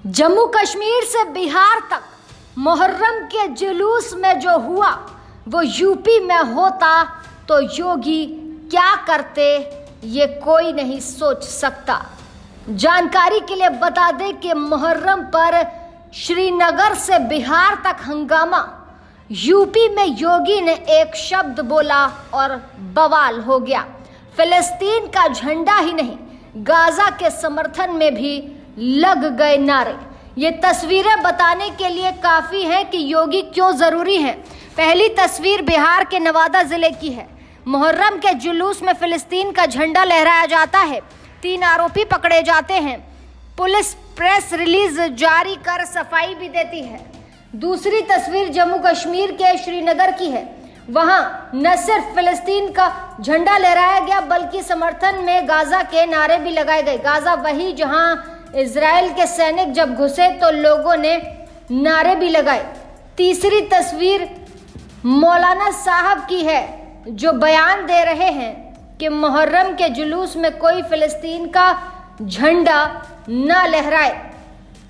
जम्मू कश्मीर से बिहार तक मुहर्रम के जुलूस में जो हुआ वो यूपी में होता तो योगी क्या करते ये कोई नहीं सोच सकता। जानकारी के लिए बता दें कि मुहर्रम पर श्रीनगर से बिहार तक हंगामा, यूपी में योगी ने एक शब्द बोला और बवाल हो गया। फिलिस्तीन का झंडा ही नहीं, गाजा के समर्थन में भी लग गए नारे। ये तस्वीरें बताने के लिए काफ़ी है कि योगी क्यों ज़रूरी है। पहली तस्वीर बिहार के नवादा ज़िले की है। मुहर्रम के जुलूस में फिलिस्तीन का झंडा लहराया जाता है। 3 आरोपी पकड़े जाते हैं। पुलिस प्रेस रिलीज जारी कर सफाई भी देती है। दूसरी तस्वीर जम्मू कश्मीर के श्रीनगर की है। वहां न सिर्फ फिलिस्तीन का झंडा लहराया गया बल्कि समर्थन में गाजा के नारे भी लगाए गए। गाजा वही जहां इजराइल के सैनिक जब घुसे तो लोगों ने नारे भी लगाए। तीसरी तस्वीर मौलाना साहब की है जो बयान दे रहे हैं कि मुहर्रम के जुलूस में कोई फिलिस्तीन का झंडा न लहराए।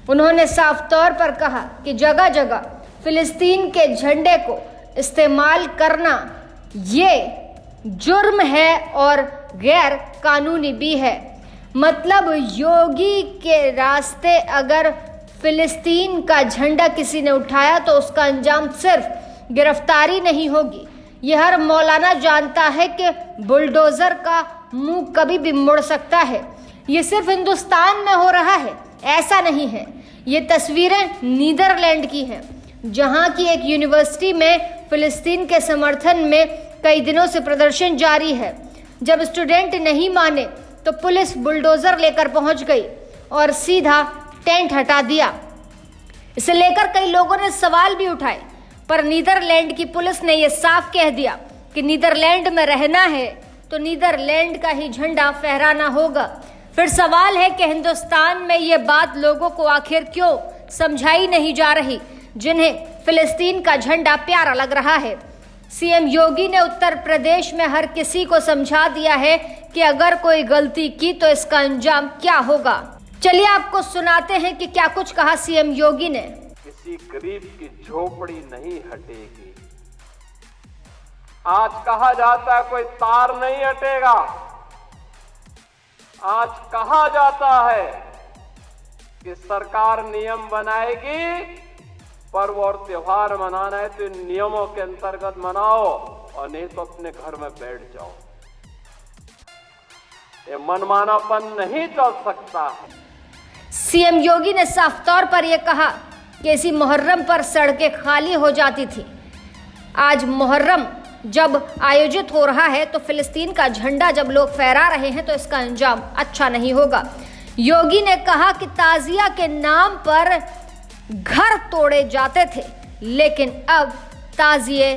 उन्होंने साफ तौर पर कहा कि जगह जगह फिलिस्तीन के झंडे को इस्तेमाल करना ये जुर्म है और गैर कानूनी भी है। मतलब योगी के रास्ते अगर फिलिस्तीन का झंडा किसी ने उठाया तो उसका अंजाम सिर्फ गिरफ्तारी नहीं होगी। यह हर मौलाना जानता है कि बुलडोजर का मुंह कभी भी मुड़ सकता है। ये सिर्फ हिंदुस्तान में हो रहा है ऐसा नहीं है। ये तस्वीरें नीदरलैंड की हैं जहां की एक यूनिवर्सिटी में फिलिस्तीन के समर्थन में कई दिनों से प्रदर्शन जारी है। जब स्टूडेंट नहीं माने तो पुलिस बुलडोजर लेकर पहुंच गई और सीधा टेंट हटा दिया। इसे लेकर कई लोगों ने सवाल भी उठाए, पर नीदरलैंड की पुलिस ने यह साफ कह दिया कि नीदरलैंड में रहना है तो नीदरलैंड का ही झंडा फहराना होगा। फिर सवाल है कि हिंदुस्तान में ये बात लोगों को आखिर क्यों समझाई नहीं जा रही, जिन्हें फिलिस्तीन का झंडा प्यारा लग रहा है। सीएम योगी ने उत्तर प्रदेश में हर किसी को समझा दिया है कि अगर कोई गलती की तो इसका अंजाम क्या होगा। चलिए आपको सुनाते हैं कि क्या कुछ कहा सीएम योगी ने। किसी गरीब की झोपड़ी नहीं हटेगी। आज कहा जाता है कोई तार नहीं हटेगा। आज कहा जाता है कि सरकार नियम बनाएगी, पर्व और त्योहार मनाना है तो इन नियमों के अंतर्गत मनाओ और नहीं तो अपने घर में बैठ जाओ। ये मनमानापन नहीं चल सकता है। सीएम योगी ने साफ तौर पर यह कहा कि इसी मुहर्रम पर सड़कें खाली हो जाती थी। आज मुहर्रम जब आयोजित हो रहा है तो फिलिस्तीन का झंडा जब लोग फहरा रहे हैं तो इसका अंजाम अच्छा नहीं होगा। योगी ने कहा कि ताजिया के नाम पर घर तोड़े जाते थे, लेकिन अब ताजिए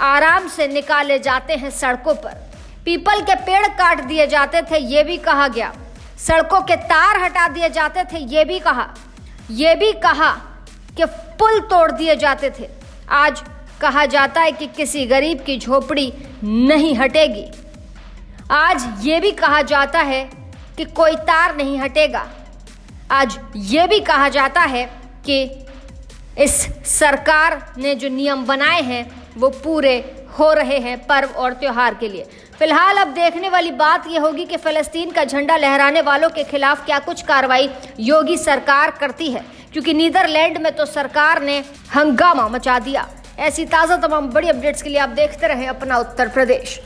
आराम से निकाले जाते हैं सड़कों पर। पीपल के पेड़ काट दिए जाते थे, ये भी कहा गया। सड़कों के तार हटा दिए जाते थे, ये भी कहा कि पुल तोड़ दिए जाते थे। आज कहा जाता है कि किसी गरीब की झोपड़ी नहीं हटेगी। आज ये भी कहा जाता है कि कोई तार नहीं हटेगा। आज ये भी कहा जाता है कि इस सरकार ने जो नियम बनाए हैं वो पूरे हो रहे हैं पर्व और त्योहार के लिए। फिलहाल अब देखने वाली बात यह होगी कि फिलिस्तीन का झंडा लहराने वालों के खिलाफ क्या कुछ कार्रवाई योगी सरकार करती है, क्योंकि नीदरलैंड में तो सरकार ने हंगामा मचा दिया। ऐसी ताज़ा तमाम बड़ी अपडेट्स के लिए आप देखते रहें अपना उत्तर प्रदेश।